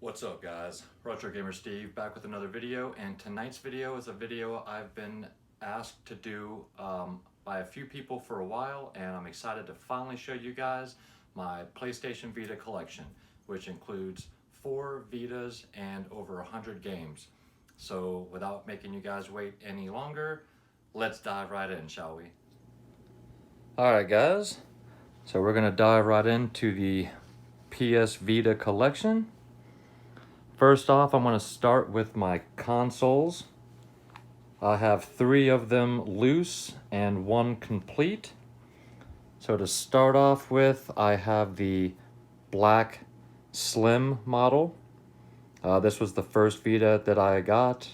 What's up guys, Retro Gamer Steve back with another video, and tonight's video is a video I've been asked to do by a few people for a while, and I'm excited to finally show you guys my PlayStation Vita collection, which includes 4 Vitas and over 100 games. So without making you guys wait any longer, let's dive right in, shall we? Alright guys, so we're gonna dive right into the PS Vita collection. First off, I'm going to start with my consoles. I have 3 of them loose and 1 complete. So to start off with, I have the black slim model. This was the first Vita that I got.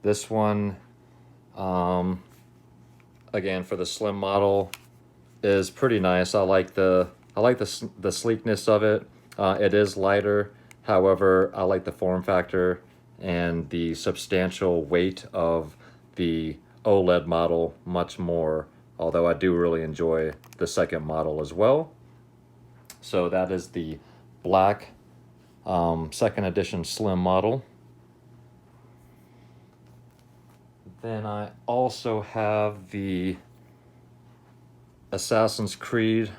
This one, again for the slim model, is pretty nice. I like the sleekness of it. It is lighter. However, I like the form factor and the substantial weight of the OLED model much more, although I do really enjoy the second model as well. So that is the black second edition slim model. Then I also have the Assassin's Creed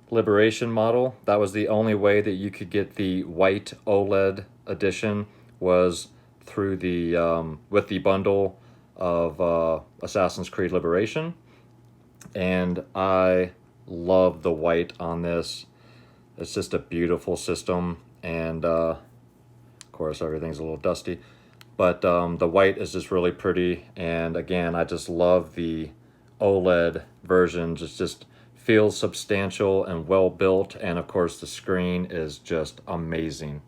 Liberation model. That was the only way that you could get the white OLED edition, was through the with the bundle of Assassin's Creed Liberation, and I love the white on this. It's just a beautiful system, and of course everything's a little dusty, but the white is just really pretty. And again, I just love the OLED versions. It's just feels substantial and well built, and of course the screen is just amazing.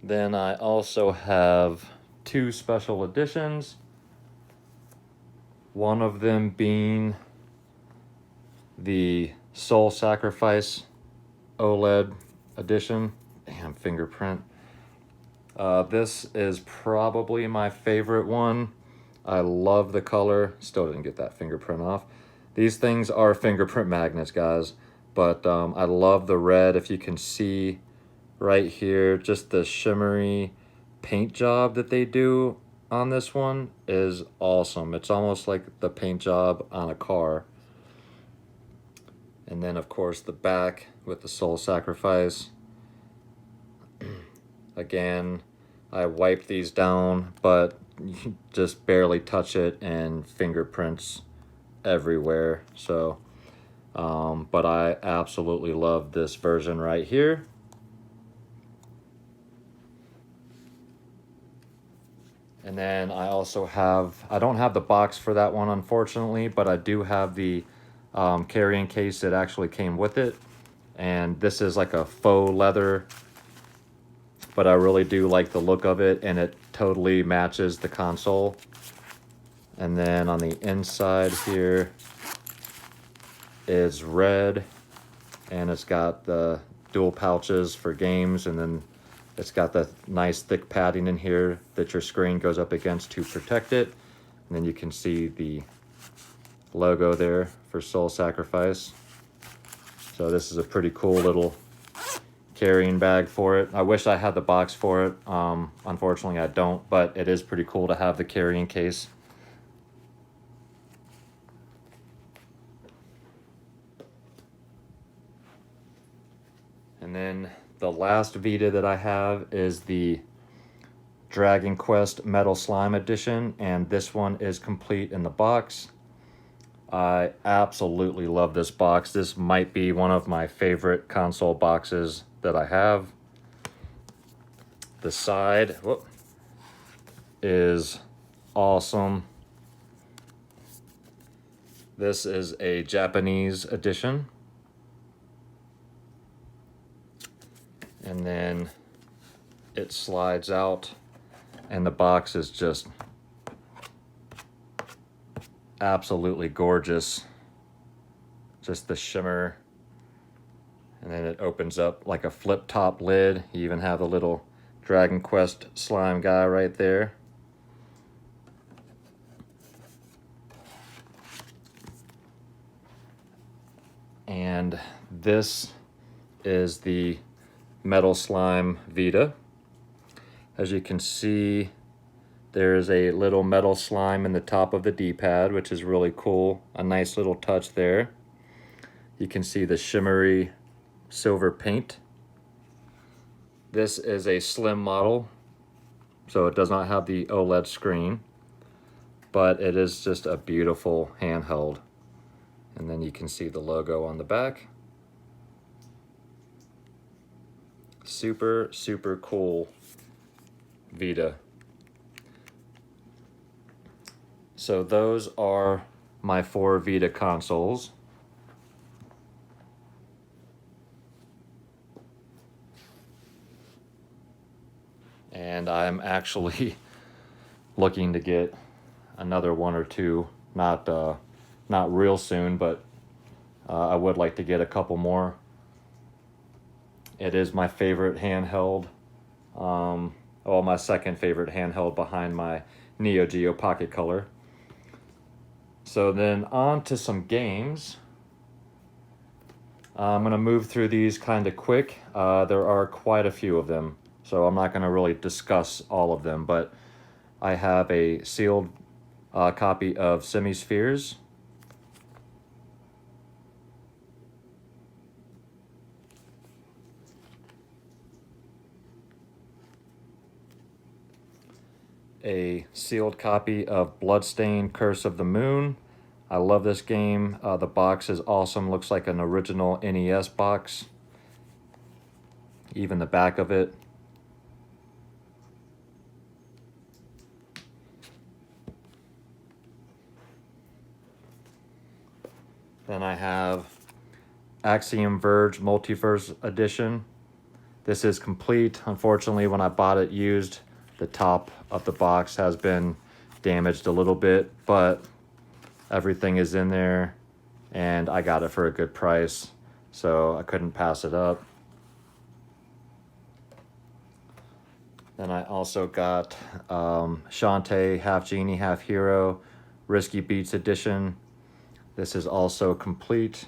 Then I also have 2 special editions, one of them being the Soul Sacrifice OLED edition. Damn, fingerprint. This is probably my favorite one. I love the color. Still didn't get that fingerprint off. These things are fingerprint magnets, guys. But I love the red. If you can see right here, just the shimmery paint job that they do on this one is awesome. It's almost like the paint job on a car. And then, of course, the back with the Soul Sacrifice. Again, I wiped these down, but you just barely touch it and fingerprints everywhere. So but I absolutely love this version right here. And then I also have, I don't have the box for that one unfortunately, but I do have the carrying case that actually came with it, and this is like a faux leather, but I really do like the look of it, and it totally matches the console. And then on the inside here is red, and it's got the dual pouches for games, and then it's got the nice thick padding in here that your screen goes up against to protect it. And then you can see the logo there for Soul Sacrifice. So this is a pretty cool little carrying bag for it. I wish I had the box for it. Unfortunately I don't, but it is pretty cool to have the carrying case. And then the last Vita that I have is the Dragon Quest Metal Slime Edition, and this one is complete in the box. I absolutely love this box. This might be one of my favorite console boxes that I have. The side is awesome. This is a Japanese edition. And then it slides out, and the box is just absolutely gorgeous. Just the shimmer. And then it opens up like a flip top lid. You even have the little Dragon Quest slime guy right there. And this is the Metal Slime Vita. As you can see, there's a little metal slime in the top of the D-pad, which is really cool. A nice little touch there. You can see the shimmery silver paint. This is a slim model, so it does not have the OLED screen, but it is just a beautiful handheld. And then you can see the logo on the back. Super, super cool Vita. So those are my 4 Vita consoles. And I'm actually looking to get another 1 or 2, not real soon, but I would like to get a couple more. It is my favorite handheld. Well, my second favorite handheld behind my Neo Geo Pocket Color. So then on to some games. I'm going to move through these kind of quick. There are quite a few of them, so I'm not going to really discuss all of them, but I have a sealed copy of Semispheres. A sealed copy of Bloodstained Curse of the Moon. I love this game. The box is awesome. Looks like an original NES box. Even the back of it. Then I have Axiom Verge Multiverse Edition. This is complete. Unfortunately, when I bought it used, the top of the box has been damaged a little bit, but everything is in there and I got it for a good price, so I couldn't pass it up. Then I also got Shantae Half Genie Half Hero Risky Beats Edition. This is also complete.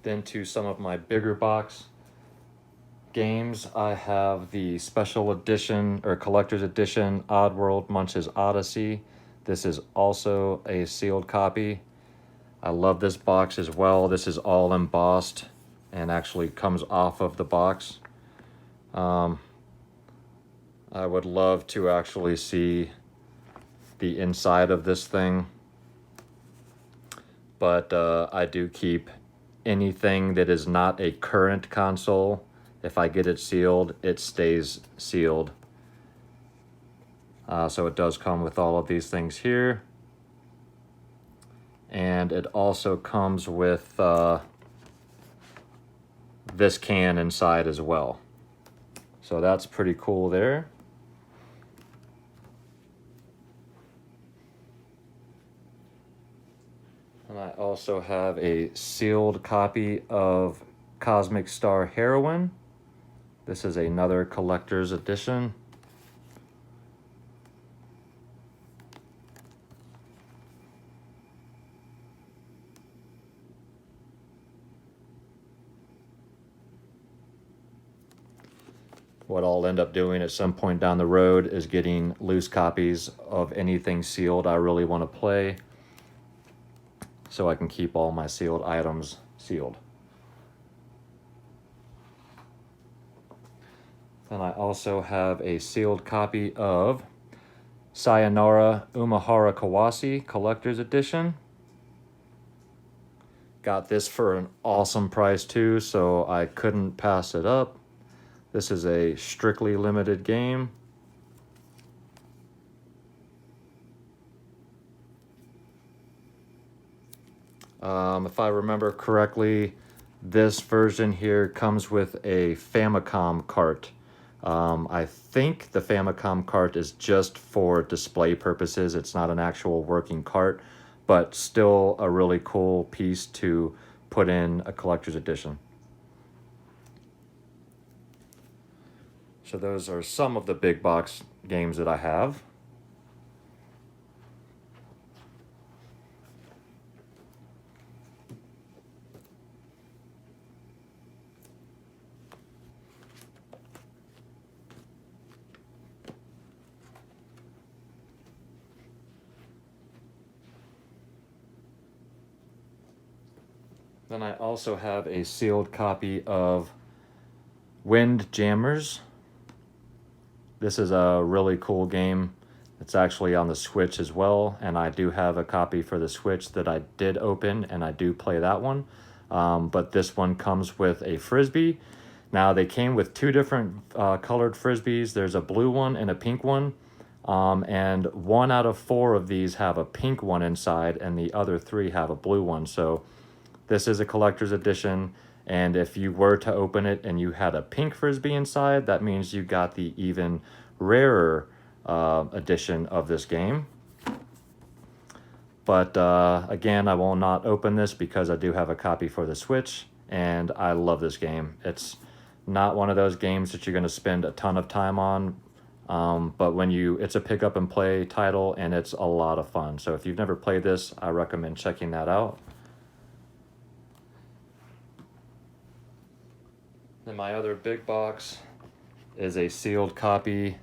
Then to some of my bigger box games, I have the special edition or collector's edition Oddworld Munch's Odyssey. This is also a sealed copy. I love this box as well. This is all embossed and actually comes off of the box. I would love to actually see the inside of this thing, but I do keep anything that is not a current console. If I get it sealed, it stays sealed. So it does come with all of these things here. And it also comes with this can inside as well. So that's pretty cool there. And I also have a sealed copy of Cosmic Star Heroine. This is another collector's edition. What I'll end up doing at some point down the road is getting loose copies of anything sealed I really want to play, so I can keep all my sealed items sealed. Then I also have a sealed copy of Sayonara Umahara Kawase Collector's Edition. Got this for an awesome price too, so I couldn't pass it up. This is a strictly limited game. If I remember correctly, this version here comes with a Famicom cart. I think the Famicom cart is just for display purposes. It's not an actual working cart, but still a really cool piece to put in a collector's edition. So those are some of the big box games that I have. Then I also have a sealed copy of Windjammers. This is a really cool game. It's actually on the Switch as well, and I do have a copy for the Switch that I did open, and I do play that one. But this one comes with a Frisbee. Now, they came with two different colored Frisbees. There's a blue one and a pink one. And 1 out of 4 of these have a pink one inside, and the other 3 have a blue one. So this is a collector's edition, and if you were to open it and you had a pink Frisbee inside, that means you got the even rarer edition of this game. But again, I will not open this because I do have a copy for the Switch, and I love this game. It's not one of those games that you're going to spend a ton of time on, but it's a pick up and play title, and it's a lot of fun. So if you've never played this, I recommend checking that out. Then my other big box is a sealed copy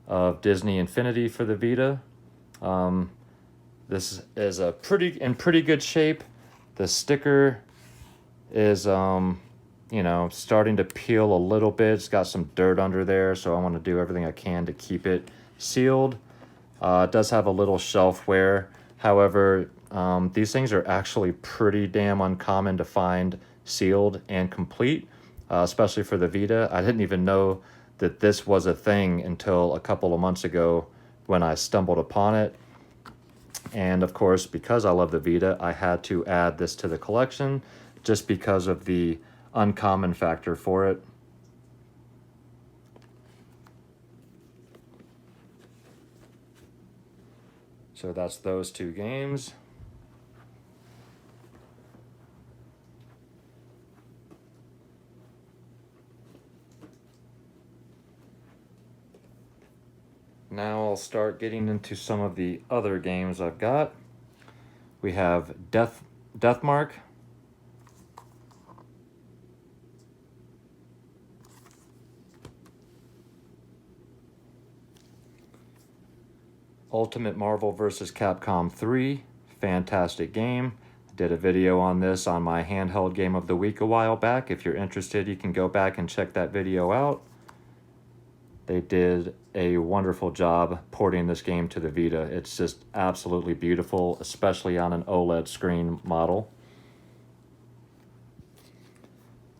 of Disney Infinity for the Vita. This is in pretty good shape. The sticker is, starting to peel a little bit. It's got some dirt under there, so I want to do everything I can to keep it sealed. It does have a little shelf wear. However, these things are actually pretty damn uncommon to find sealed and complete. Especially for the Vita. I didn't even know that this was a thing until a couple of months ago when I stumbled upon it. And of course, because I love the Vita, I had to add this to the collection just because of the uncommon factor for it. So that's those 2 games. Now I'll start getting into some of the other games I've got. We have Deathmark. Ultimate Marvel vs. Capcom 3. Fantastic game. I did a video on this on my handheld game of the week a while back. If you're interested, you can go back and check that video out. They did a wonderful job porting this game to the Vita. It's just absolutely beautiful, especially on an OLED screen model.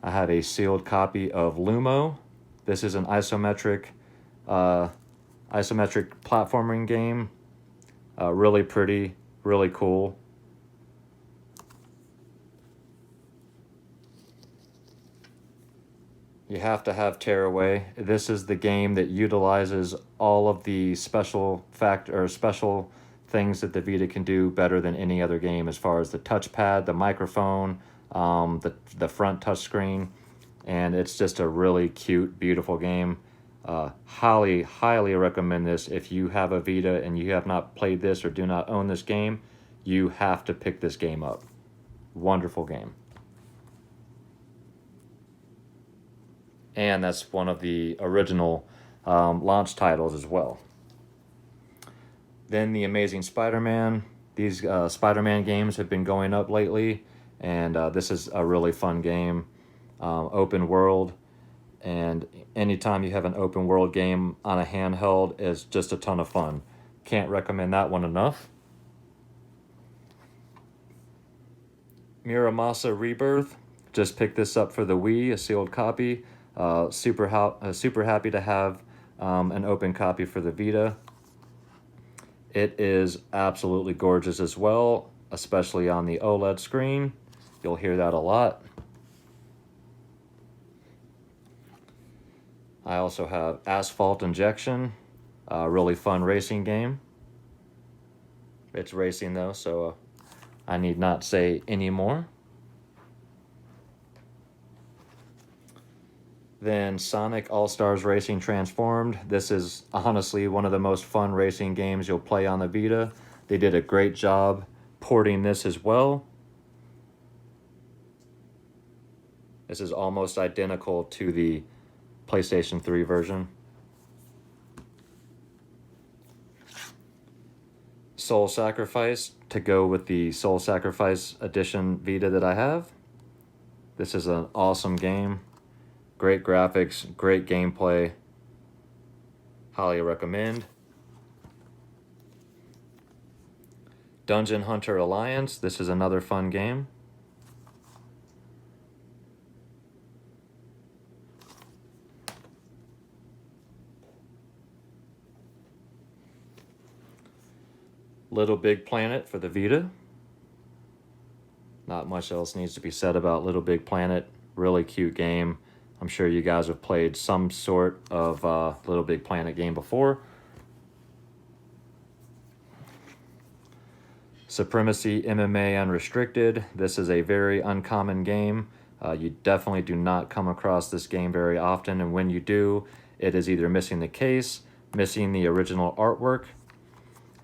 I have a sealed copy of Lumo. This is an isometric platforming game. Really pretty, really cool. You have to have Tearaway. This is the game that utilizes all of the special things that the Vita can do better than any other game, as far as the touchpad, the microphone, the front touchscreen, and it's just a really cute, beautiful game. Highly recommend this. If you have a Vita and you have not played this or do not own this game, you have to pick this game up. Wonderful game. And that's one of the original launch titles as well. Then The Amazing Spider-Man. These Spider-Man games have been going up lately, and this is a really fun game. Open world, and anytime you have an open world game on a handheld is just a ton of fun. Can't recommend that one enough. Muramasa Rebirth. Just picked this up for the Wii, a sealed copy. Super happy to have an open copy for the Vita. It is absolutely gorgeous as well, especially on the OLED screen. You'll hear that a lot. I also have Asphalt Injection, a really fun racing game. It's racing though, so I need not say any more. Then Sonic All-Stars Racing Transformed. This is honestly one of the most fun racing games you'll play on the Vita. They did a great job porting this as well. This is almost identical to the PlayStation 3 version. Soul Sacrifice, to go with the Soul Sacrifice Edition Vita that I have. This is an awesome game. Great graphics, great gameplay. Highly recommend. Dungeon Hunter Alliance. This is another fun game. Little Big Planet for the Vita. Not much else needs to be said about Little Big Planet. Really cute game. I'm sure you guys have played some sort of Little Big Planet game before. Supremacy MMA Unrestricted. This is a very uncommon game. You definitely do not come across this game very often, and when you do, it is either missing the case, missing the original artwork,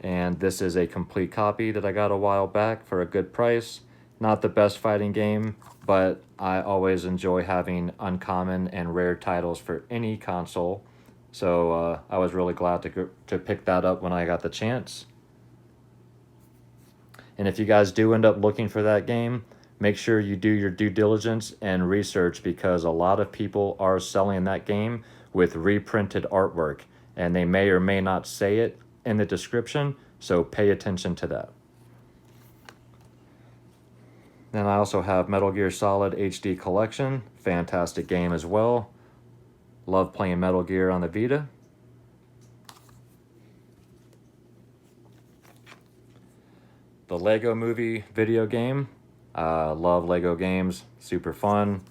and this is a complete copy that I got a while back for a good price. Not the best fighting game, but I always enjoy having uncommon and rare titles for any console, so I was really glad to pick that up when I got the chance. And if you guys do end up looking for that game, make sure you do your due diligence and research, because a lot of people are selling that game with reprinted artwork, and they may or may not say it in the description, so pay attention to that. Then I also have Metal Gear Solid HD Collection. Fantastic game as well. Love playing Metal Gear on the Vita. The Lego Movie video game. Love Lego games. Super fun.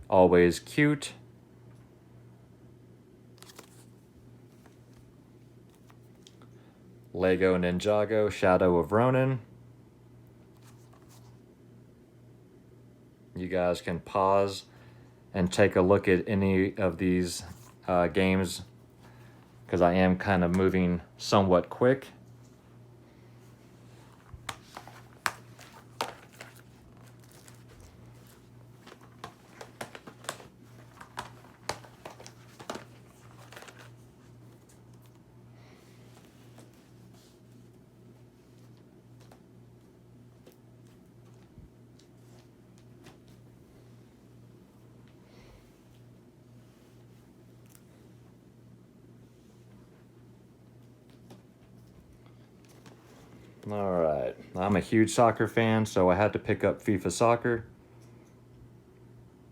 Always cute. Lego Ninjago Shadow of Ronin. You guys can pause and take a look at any of these games, because I am kind of moving somewhat quick. All right, I'm a huge soccer fan, so I had to pick up FIFA Soccer.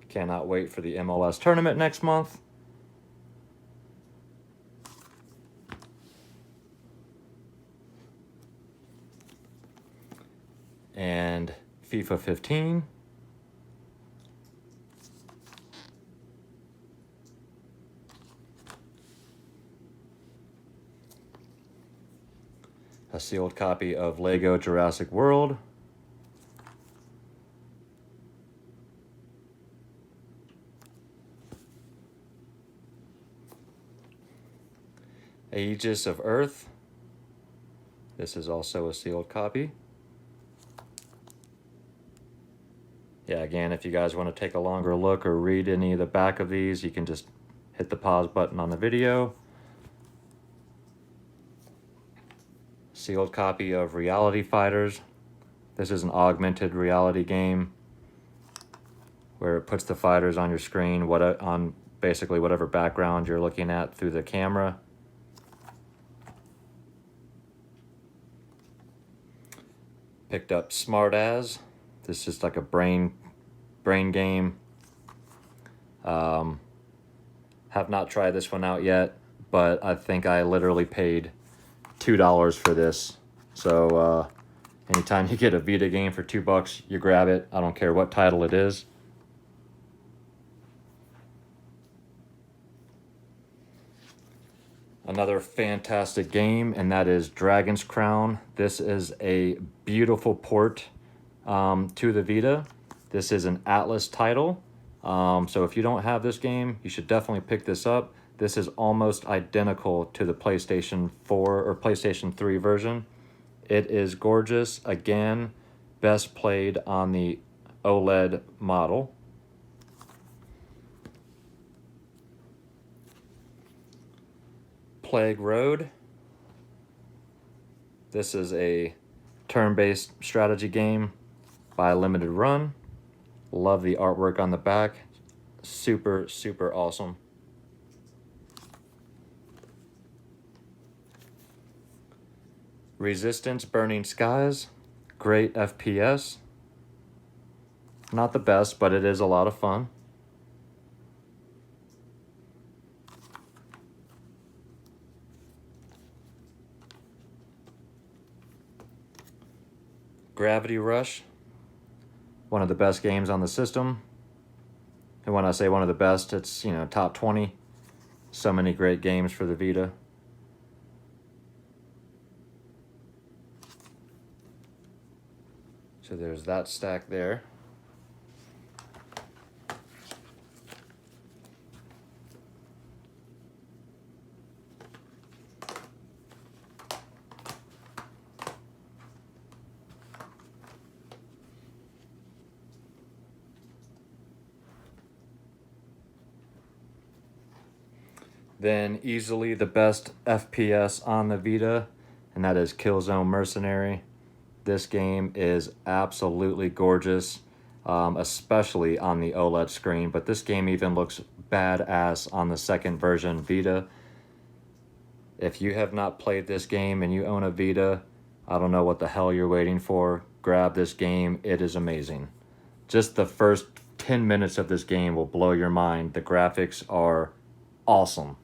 Cannot wait for the MLS tournament next month. And FIFA 15. A sealed copy of Lego Jurassic World. Aegis of Earth. This is also a sealed copy. Yeah, again, if you guys want to take a longer look or read any of the back of these, you can just hit the pause button on the video. Sealed copy of Reality Fighters. This is an augmented reality game where it puts the fighters on your screen, on basically whatever background you're looking at through the camera. Picked up Smart As. This is like a brain game. Have not tried this one out yet, but I think I literally paid $2 for this. So anytime you get a Vita game for $2, you grab it. I don't care what title it is. Another fantastic game, and that is Dragon's Crown. This is a beautiful port to the Vita. This is an Atlas title. So if you don't have this game, you should definitely pick this up. This is almost identical to the PlayStation 4 or PlayStation 3 version. It is gorgeous. Again, best played on the OLED model. Plague Road. This is a turn-based strategy game by Limited Run. Love the artwork on the back. Super, super awesome. Resistance Burning Skies. Great FPS. Not the best, but it is a lot of fun. Gravity Rush, one of the best games on the system. And when I say one of the best, it's, you know, top 20. So many great games for the Vita. So there's that stack there. Then easily the best FPS on the Vita, and that is Killzone Mercenary. This game is absolutely gorgeous, especially on the OLED screen, but this game even looks badass on the second version Vita. If you have not played this game and you own a Vita, I don't know what the hell you're waiting for. Grab this game, it is amazing. Just the first 10 minutes of this game will blow your mind. The graphics are awesome.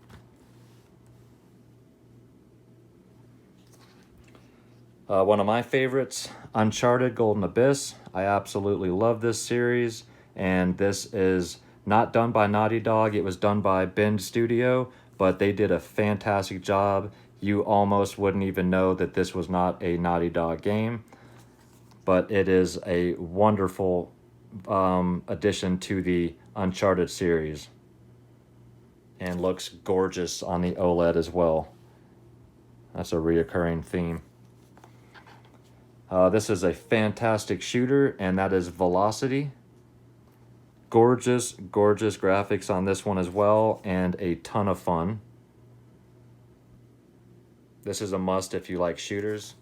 One of my favorites, Uncharted Golden Abyss. I absolutely love this series, and this is not done by Naughty Dog. It was done by Bend Studio, but they did a fantastic job. You almost wouldn't even know that this was not a Naughty Dog game, but it is a wonderful addition to the Uncharted series, and looks gorgeous on the OLED as well. That's a reoccurring theme. This is a fantastic shooter, and that is Velocity. Gorgeous, gorgeous graphics on this one as well, and a ton of fun. This is a must if you like shooters.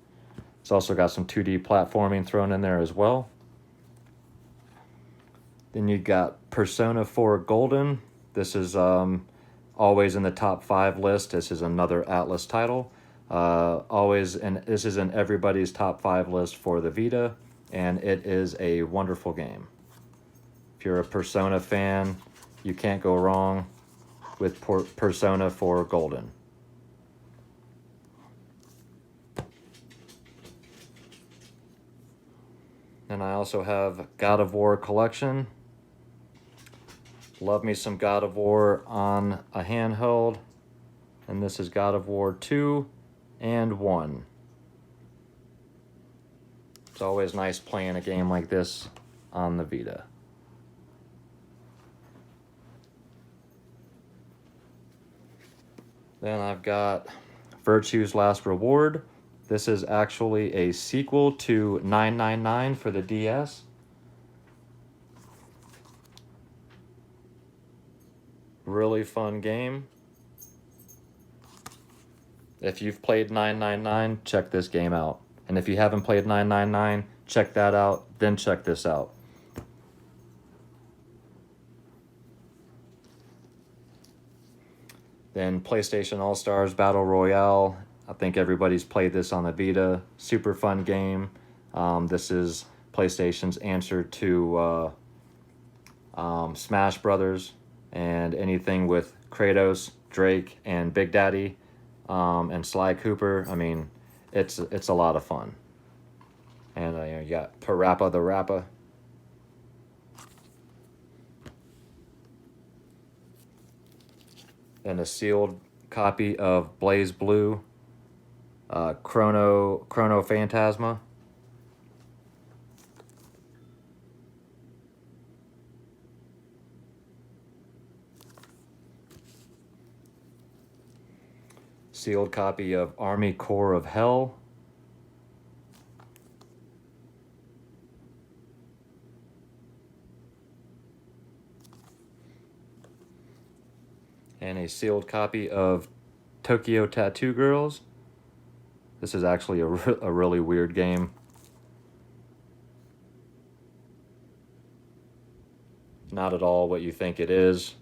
It's also got some 2D platforming thrown in there as well. Then you got Persona 4 Golden. This is always in the top 5 list. This is another Atlas title. This is in everybody's top 5 list for the Vita, and it is a wonderful game. If you're a Persona fan, you can't go wrong with Persona 4 Golden. And I also have God of War Collection. Love me some God of War on a handheld. And this is God of War 2 and 1. It's always nice playing a game like this on the Vita. Then I've got Virtue's Last Reward. This is actually a sequel to 999 for the DS. Really fun game. If you've played 999, check this game out. And if you haven't played 999, check that out, then check this out. Then PlayStation All-Stars Battle Royale. I think everybody's played this on the Vita. Super fun game. This is PlayStation's answer to Smash Brothers and anything with Kratos, Drake, and Big Daddy. And Sly Cooper. I mean, it's a lot of fun. And you got Parappa the Rapper. And a sealed copy of Blaze Blue, Chrono Phantasma. Sealed copy of Army Corps of Hell. And a sealed copy of Tokyo Tattoo Girls. This is actually a really weird game. Not at all what you think it is.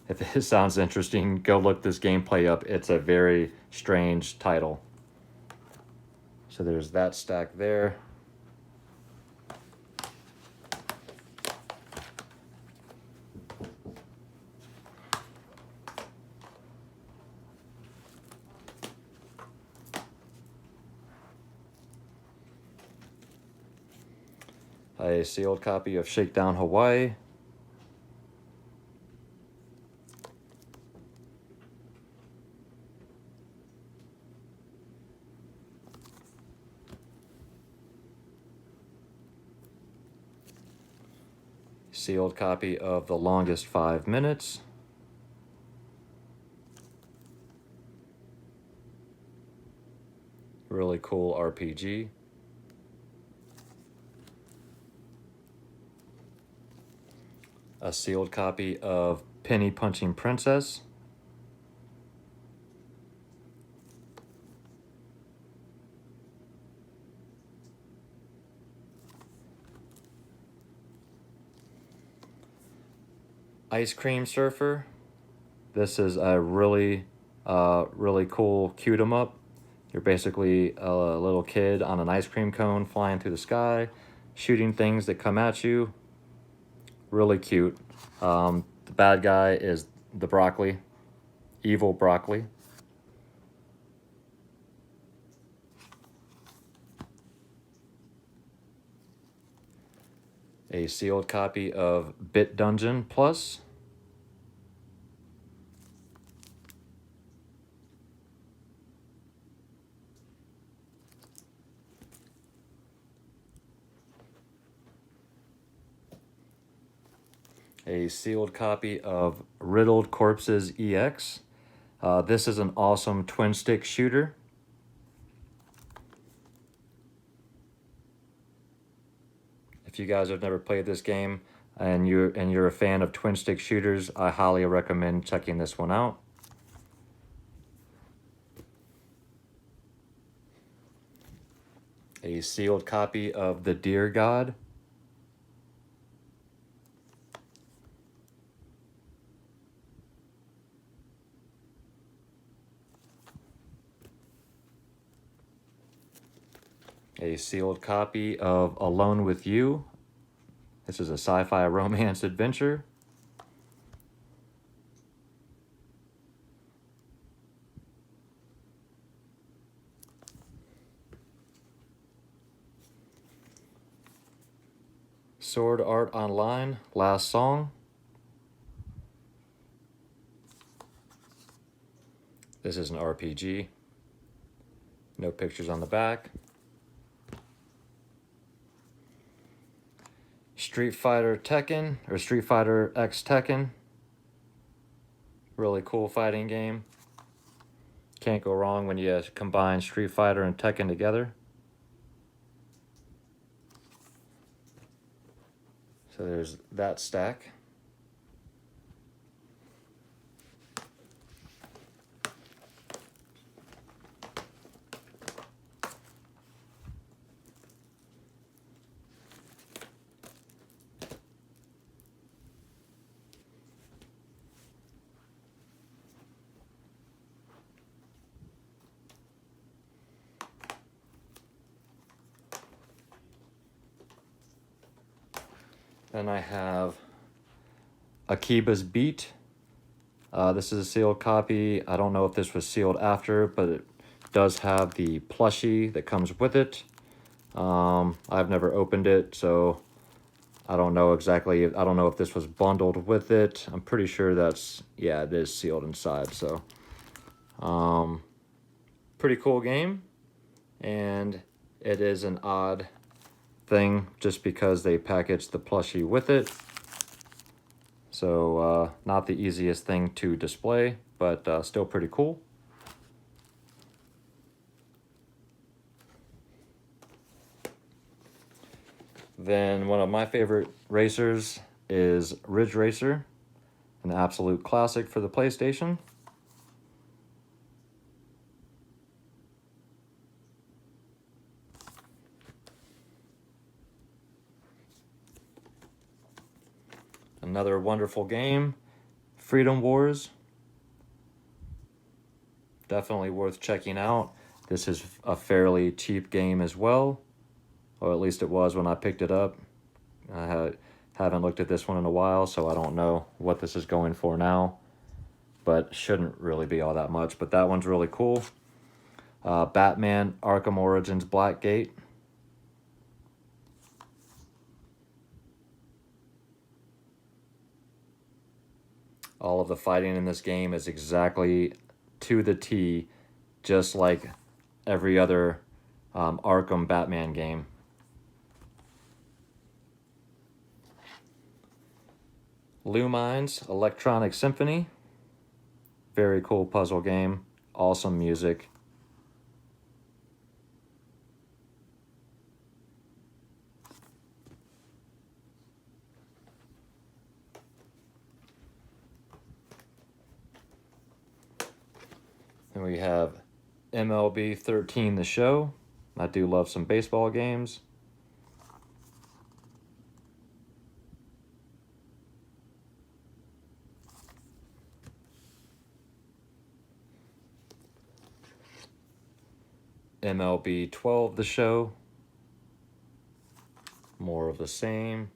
If it sounds interesting, go look this gameplay up. It's a very strange title. So there's that stack there. A sealed copy of Shakedown Hawaii. Sealed copy of The Longest 5 Minutes. Really cool RPG. A sealed copy of Penny Punching Princess. Ice Cream Surfer. This is a really cool cute 'em up. You're basically a little kid on an ice cream cone flying through the sky, shooting things that come at you. Really cute. The bad guy is the broccoli, evil broccoli. A sealed copy of Bit Dungeon Plus. A sealed copy of Riddled Corpses EX. This is an awesome twin stick shooter. If you guys have never played this game and you're a fan of twin stick shooters, I highly recommend checking this one out. A sealed copy of The Deer God. A sealed copy of Alone with You. This is a sci-fi romance adventure. Sword Art Online, Last Song. This is an RPG. No pictures on the back. Street Fighter Tekken, or Street Fighter X Tekken. Really cool fighting game. Can't go wrong when you combine Street Fighter and Tekken together. So there's that stack. Then I have Akiba's Beat. This is a sealed copy. I don't know if this was sealed after, but it does have the plushie that comes with it. I've never opened it, so I don't know exactly. I don't know if this was bundled with it. I'm pretty sure that's, yeah, it is sealed inside. So, pretty cool game. And it is an odd thing just because they packaged the plushie with it. So not the easiest thing to display, but still pretty cool. Then one of my favorite racers is Ridge Racer, an absolute classic for the PlayStation. Another wonderful game, Freedom Wars. Definitely worth checking out. This is a fairly cheap game as well, or at least it was when I picked it up. I haven't looked at this one in a while, so I don't know what this is going for now, but shouldn't really be all that much. But that one's really cool. Batman Arkham Origins Blackgate. All of the fighting in this game is exactly to the T, just like every other Arkham Batman game. Lumine's Electronic Symphony. Very cool puzzle game. Awesome music. And we have MLB 13 The Show. I do love some baseball games. MLB 12 The Show. More of the same.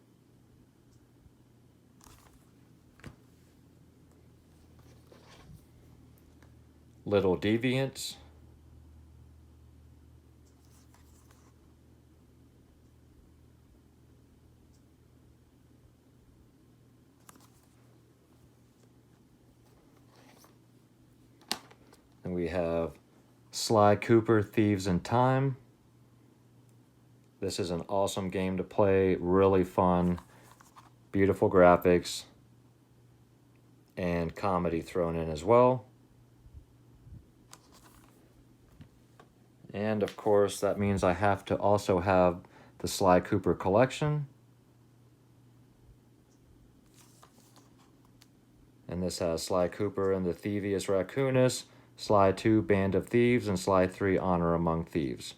Little Deviants. And we have Sly Cooper Thieves in Time. This is an awesome game to play, really fun, beautiful graphics, and comedy thrown in as well. And of course, that means I have to also have the Sly Cooper collection. And this has Sly Cooper and the Thievius Raccoonus, Sly 2 Band of Thieves, and Sly 3 Honor Among Thieves.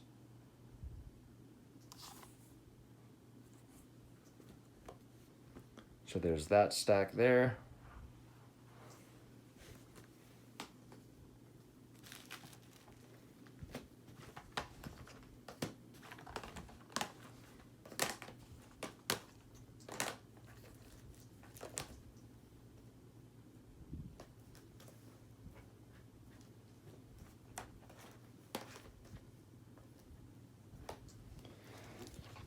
So there's that stack there.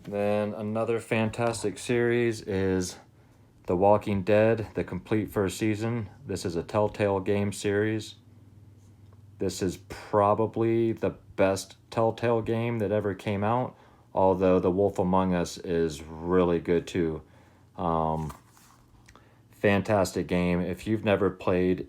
Then another fantastic series is The Walking Dead, the complete first season. This is a Telltale game series. This is probably the best Telltale game that ever came out, although The Wolf Among Us is really good too. Fantastic game. If you've never played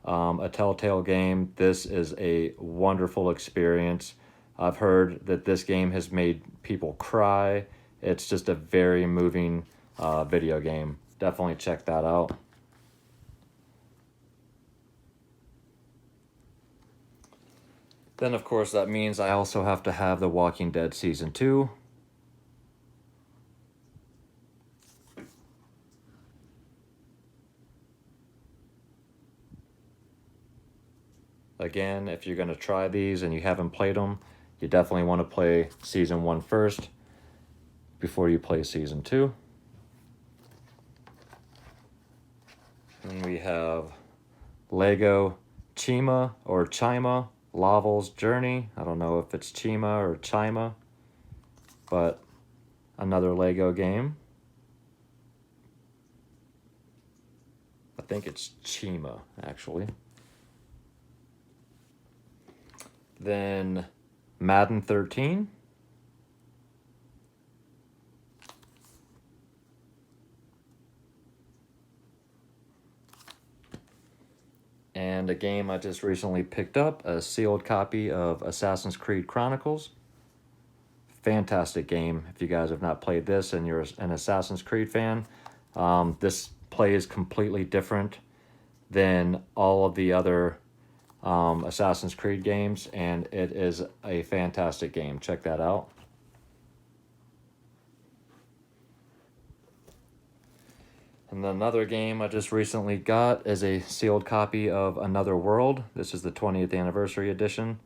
a Telltale game, this is a wonderful experience. I've heard that this game has made people cry. It's just a very moving video game. Definitely check that out. Then, of course, that means I also have to have The Walking Dead Season 2. Again, if you're going to try these and you haven't played them, you definitely want to play Season 1 first before you play Season 2. And we have Lego Chima or Chima, Laval's Journey. I don't know if it's Chima or Chima, but another Lego game. I think it's Chima, actually. Then Madden 13. And a game I just recently picked up, a sealed copy of Assassin's Creed Chronicles. fantastic game. If you guys have not played this and you're an Assassin's Creed fan, this plays completely different than all of the other Assassin's Creed games, and it is a fantastic game. Check that out. And another game I just recently got is a sealed copy of Another World. This is the 20th anniversary edition.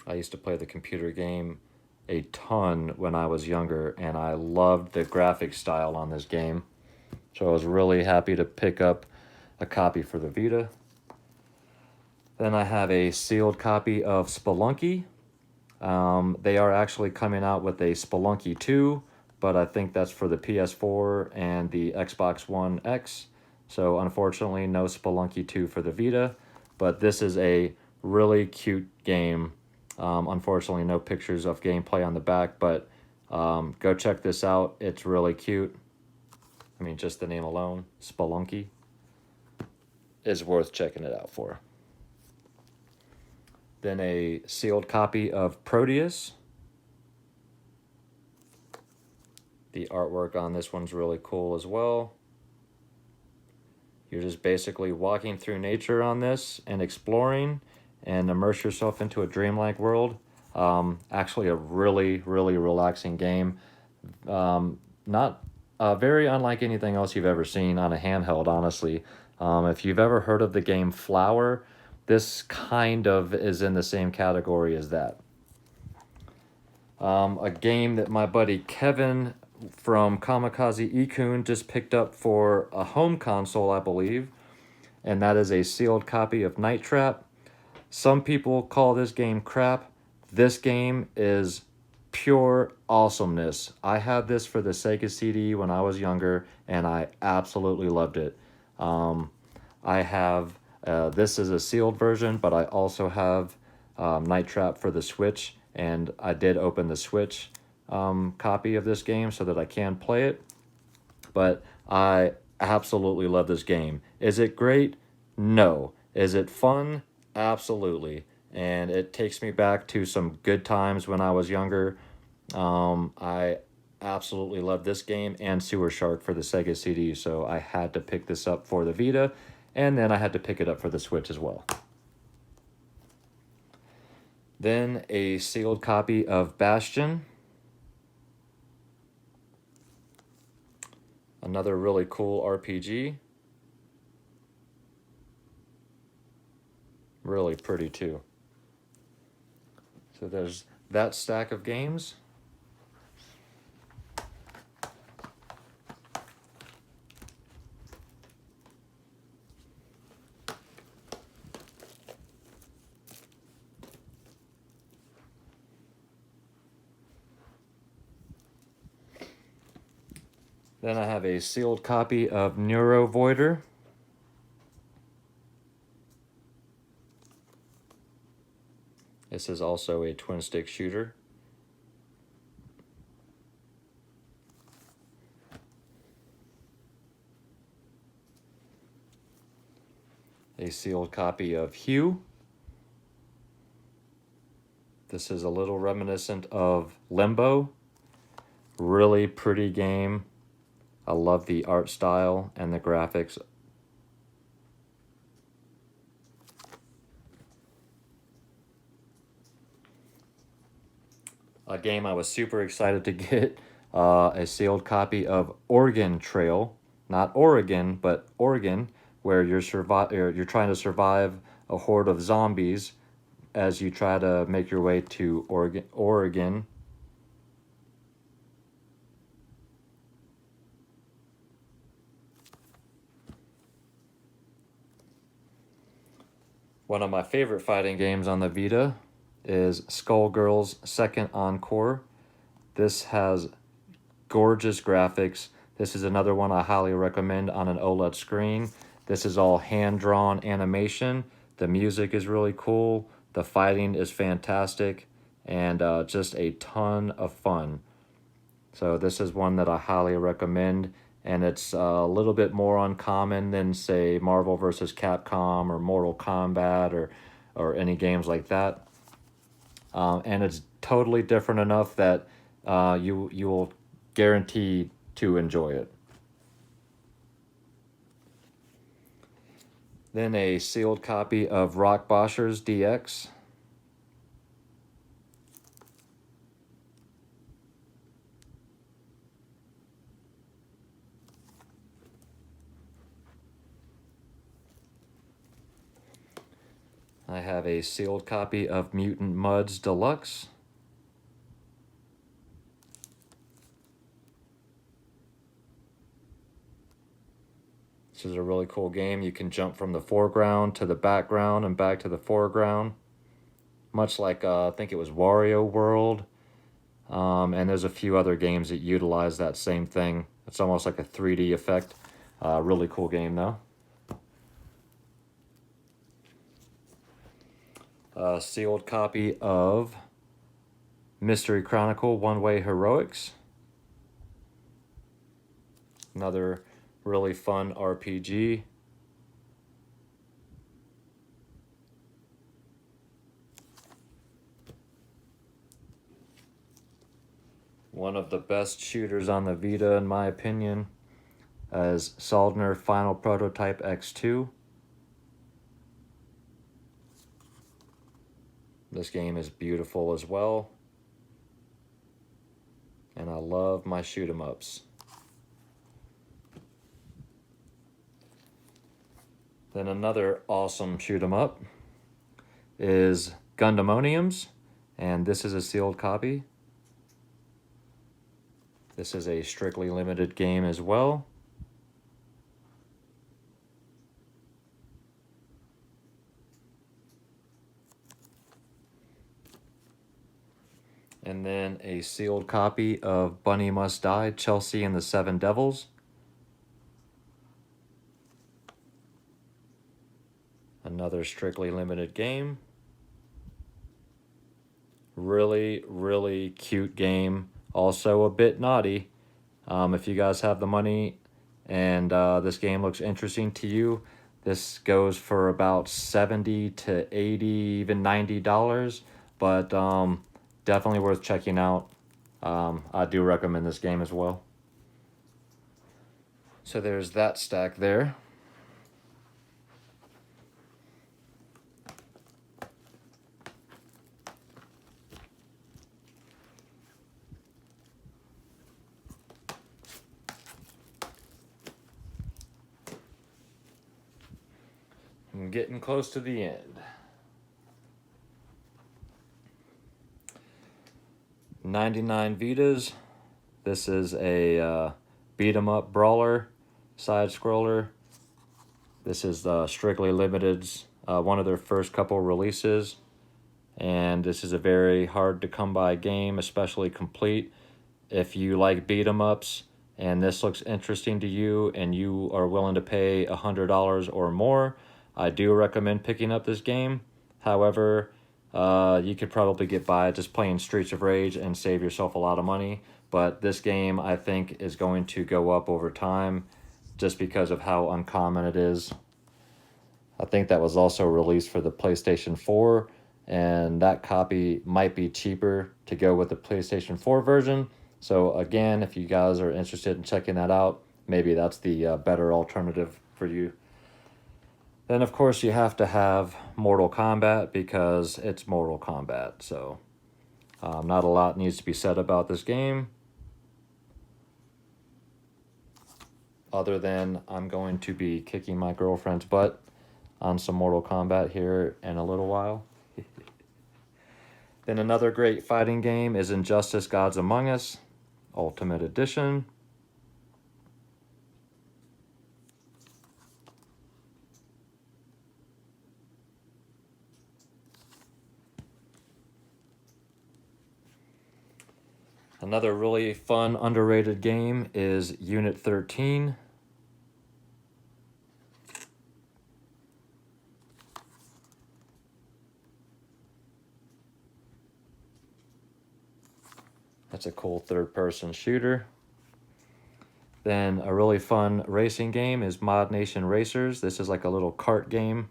I used to play the computer game a ton when I was younger, and I loved the graphic style on this game. So I was really happy to pick up a copy for the Vita. Then I have a sealed copy of Spelunky. They are actually coming out with a Spelunky 2, but I think that's for the PS4 and the Xbox One X. So unfortunately, no Spelunky 2 for the Vita, but this is a really cute game. Unfortunately, no pictures of gameplay on the back, but go check this out. It's really cute. I mean, just the name alone, Spelunky, is worth checking it out for. Then a sealed copy of Proteus. The artwork on this one's really cool as well. You're just basically walking through nature on this and exploring and immerse yourself into a dreamlike world. Actually a really, really relaxing game. Not very unlike anything else you've ever seen on a handheld, honestly. If you've ever heard of the game Flower, this kind of is in the same category as that. A game that my buddy Kevin from Kamikaze Ikun just picked up for a home console, I believe, and that is a sealed copy of Night Trap. Some people call this game crap. This game is pure awesomeness. I had this for the Sega CD when I was younger, and I absolutely loved it. I have this is a sealed version, but I also have Night Trap for the Switch, and I did open the Switch copy of this game so that I can play it. But I absolutely love this game. Is it great? No. Is it fun? Absolutely. And it takes me back to some good times when I was younger. I absolutely love this game and Sewer Shark for the Sega CD, so I had to pick this up for the Vita. And then I had to pick it up for the Switch as well. Then a sealed copy of Bastion. Another really cool RPG. Really pretty too. So there's that stack of games. Then I have a sealed copy of Neurovoider. This is also a twin stick shooter. A sealed copy of Hue. This is a little reminiscent of Limbo. Really pretty game. I love the art style and the graphics. A game I was super excited to get, a sealed copy of Oregon Trail. Not Oregon, but Oregon, where you're trying to survive a horde of zombies as you try to make your way to Oregon. One of my favorite fighting games on the Vita is Skullgirls Second Encore. This has gorgeous graphics. This is another one I highly recommend on an OLED screen. This is all hand-drawn animation. The music is really cool. The fighting is fantastic, and just a ton of fun. So this is one that I highly recommend, and it's a little bit more uncommon than, say, Marvel vs. Capcom or Mortal Kombat or any games like that. And it's totally different enough that you will guarantee to enjoy it. Then a sealed copy of Rockboshers DX. I have a sealed copy of Mutant Mudds Deluxe. This is a really cool game. You can jump from the foreground to the background and back to the foreground. Much like, I think it was Wario World. And there's a few other games that utilize that same thing. It's almost like a 3D effect. Really cool game though. A sealed copy of Mystery Chronicle One-Way Heroics. Another really fun RPG. One of the best shooters on the Vita, in my opinion, as Soldner Final Prototype X2. This game is beautiful as well. And I love my shoot 'em ups. Then another awesome shoot 'em up is Gundamoniums, and this is a sealed copy. This is a strictly limited game as well. And then a sealed copy of Bunny Must Die, Chelsea and the Seven Devils. Another strictly limited game. Really, really cute game. Also a bit naughty. If you guys have the money and this game looks interesting to you, this goes for about $70 to $80, even $90. But definitely worth checking out. I do recommend this game as well. So there's that stack there. I'm getting close to the end. 99 Vitas. This is a beat 'em up brawler, side scroller. This is strictly limited's one of their first couple releases, and this is a very hard to come by game, especially complete. If you like beat 'em ups and this looks interesting to you and you are willing to pay $100 or more, I do recommend picking up this game. However, you could probably get by just playing Streets of Rage and save yourself a lot of money. But this game, I think, is going to go up over time just because of how uncommon it is. I think that was also released for the PlayStation 4, and that copy might be cheaper to go with the PlayStation 4 version. So again, if you guys are interested in checking that out, maybe that's the better alternative for you. Then, of course, you have to have Mortal Kombat because it's Mortal Kombat. So not a lot needs to be said about this game, other than I'm going to be kicking my girlfriend's butt on some Mortal Kombat here in a little while. Then another great fighting game is Injustice Gods Among Us Ultimate Edition. Another really fun, underrated game is Unit 13. That's a cool third-person shooter. Then a really fun racing game is Mod Nation Racers. This is like a little kart game.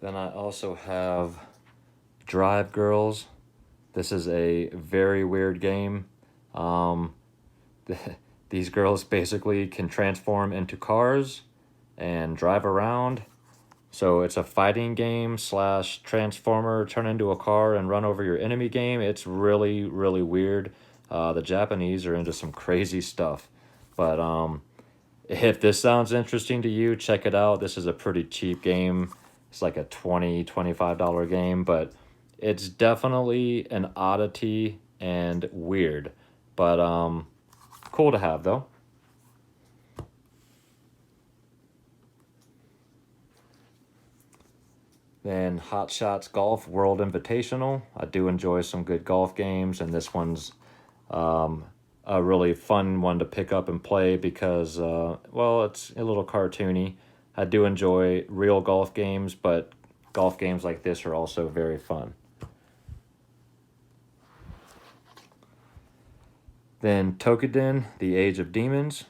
Then I also have Drive Girls. This is a very weird game. These girls basically can transform into cars and drive around. So it's a fighting game slash transformer, turn into a car and run over your enemy game. It's really, really weird. The Japanese are into some crazy stuff. But if this sounds interesting to you, check it out. This is a pretty cheap game. It's like a $20-$25 game, but it's definitely an oddity and weird. But cool to have, though. Then Hot Shots Golf World Invitational. I do enjoy some good golf games, and this one's a really fun one to pick up and play because, well, it's a little cartoony. I do enjoy real golf games, but golf games like this are also very fun. Then Tokiden, The Age of Demons.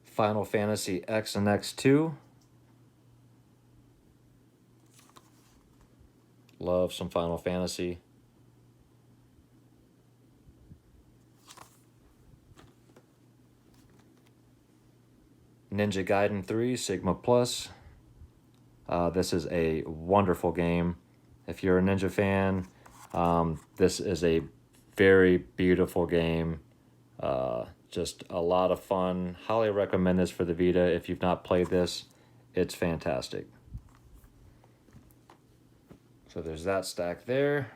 Final Fantasy X and X2. Love some Final Fantasy. Ninja Gaiden 3 Sigma Plus. This is a wonderful game. If you're a Ninja fan, this is a very beautiful game. Just a lot of fun. Highly recommend this for the Vita. If you've not played this, it's fantastic. So there's that stack there.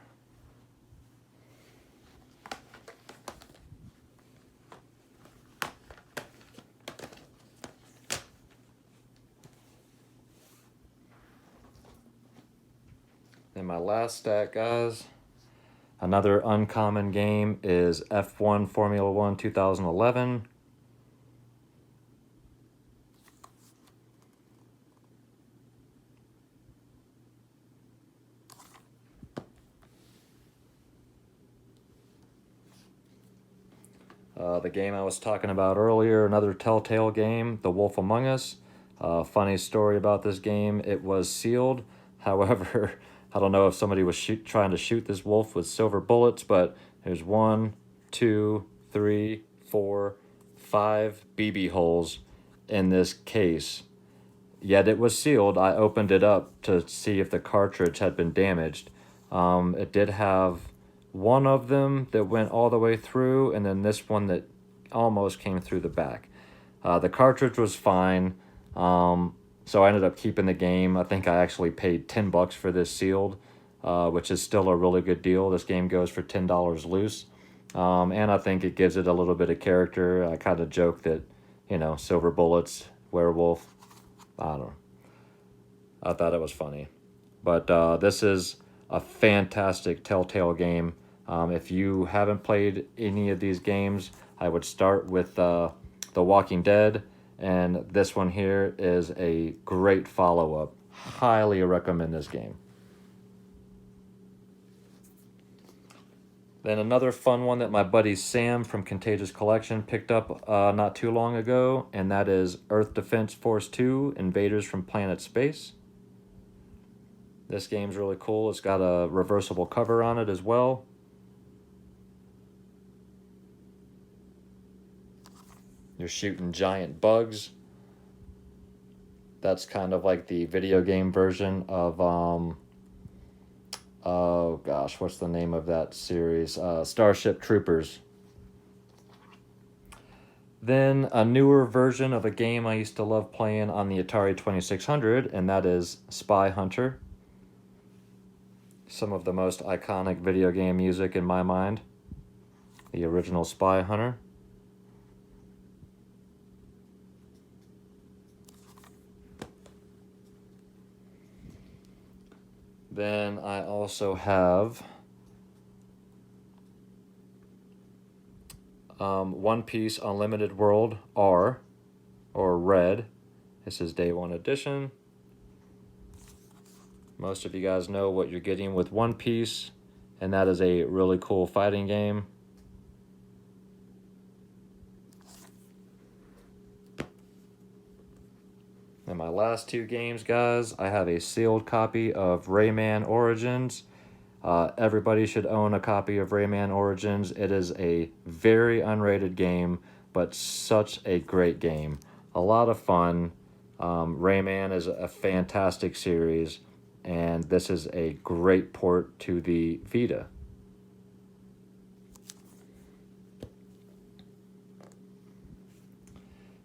And my last stack, guys. Another uncommon game is F1 Formula 1 2011. The game I was talking about earlier, another Telltale game, The Wolf Among Us. Funny story about this game, it was sealed. However, I don't know if somebody was trying to shoot this wolf with silver bullets, but there's 1, 2, 3, 4, 5 BB holes in this case. Yet it was sealed. I opened it up to see if the cartridge had been damaged. It did have one of them that went all the way through, and then this one that almost came through the back. The cartridge was fine. So I ended up keeping the game. I think I actually paid $10 for this sealed, which is still a really good deal. This game goes for $10 loose. And I think it gives it a little bit of character. I kind of joke that, you know, silver bullets, werewolf, I don't know. I thought it was funny. But this is a fantastic Telltale game. If you haven't played any of these games, I would start with The Walking Dead. And this one here is a great follow-up. Highly recommend this game. Then another fun one that my buddy Sam from Contagious Collection picked up not too long ago, and that is Earth Defense Force 2, Invaders from Planet Space. This game's really cool. It's got a reversible cover on it as well. You're shooting giant bugs. That's kind of like the video game version of, oh gosh, what's the name of that series? Starship Troopers. Then a newer version of a game I used to love playing on the Atari 2600, and that is Spy Hunter. Some of the most iconic video game music in my mind. The original Spy Hunter. Then I also have One Piece Unlimited World R, or Red. This is Day 1 edition. Most of you guys know what you're getting with One Piece, and that is a really cool fighting game. And my last two games, guys, I have a sealed copy of Rayman Origins. Everybody should own a copy of Rayman Origins. It is a very unrated game, but such a great game. A lot of fun. Rayman is a fantastic series, and this is a great port to the Vita.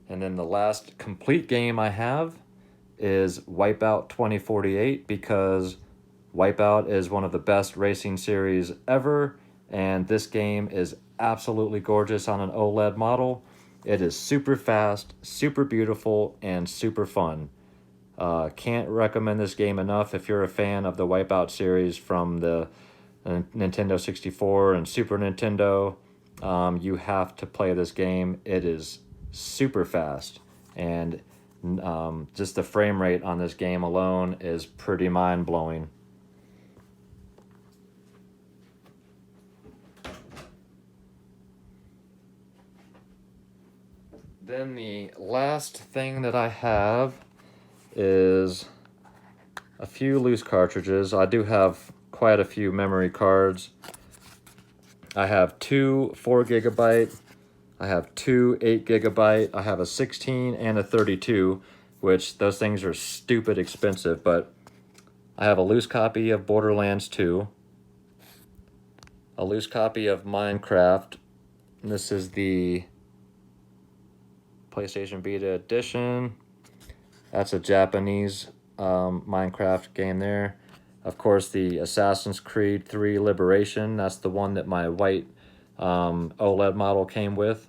And then the last complete game I have is Wipeout 2048, because Wipeout is one of the best racing series ever, and this game is absolutely gorgeous on an OLED model. It is super fast, super beautiful, and super fun. Can't recommend this game enough if you're a fan of the Wipeout series from the Nintendo 64 and Super Nintendo. You have to play this game. It is super fast, and just the frame rate on this game alone is pretty mind-blowing. Then the last thing that I have is a few loose cartridges. I do have quite a few memory cards. I have two 4GB, I have two 8GB, I have a 16 and a 32, which those things are stupid expensive, but I have a loose copy of Borderlands 2, a loose copy of Minecraft, and this is the PlayStation Vita edition. That's a Japanese Minecraft game there. Of course, the Assassin's Creed 3 Liberation, that's the one that my white OLED model came with.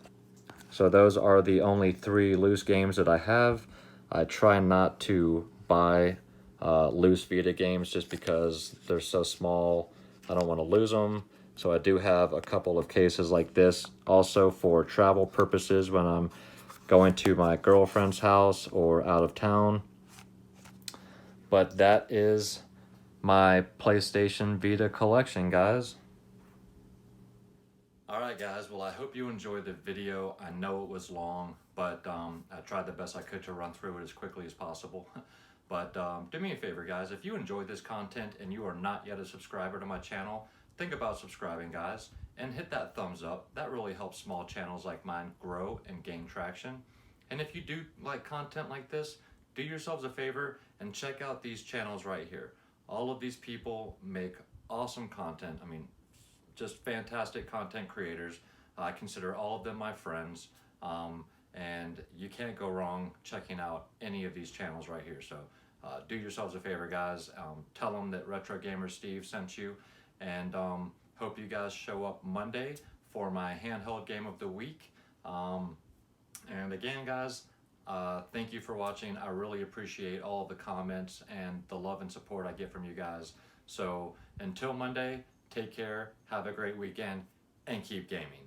So those are the only three loose games that I have. I try not to buy loose Vita games just because they're so small. I don't want to lose them. So I do have a couple of cases like this also for travel purposes when I'm going to my girlfriend's house or out of town. But that is my PlayStation Vita collection, guys. Alright guys, well I hope you enjoyed the video. I know it was long, but I tried the best I could to run through it as quickly as possible. But do me a favor guys, if you enjoyed this content and you are not yet a subscriber to my channel, think about subscribing guys, and hit that thumbs up. That really helps small channels like mine grow and gain traction. And if you do like content like this, do yourselves a favor and check out these channels right here. All of these people make awesome content. I mean, just fantastic content creators. I consider all of them my friends, and you can't go wrong checking out any of these channels right here. So do yourselves a favor guys, tell them that Retro Gamer Steve sent you, and hope you guys show up Monday for my handheld game of the week. And again guys, thank you for watching. I really appreciate all of the comments and the love and support I get from you guys. So until Monday, take care, have a great weekend, and keep gaming.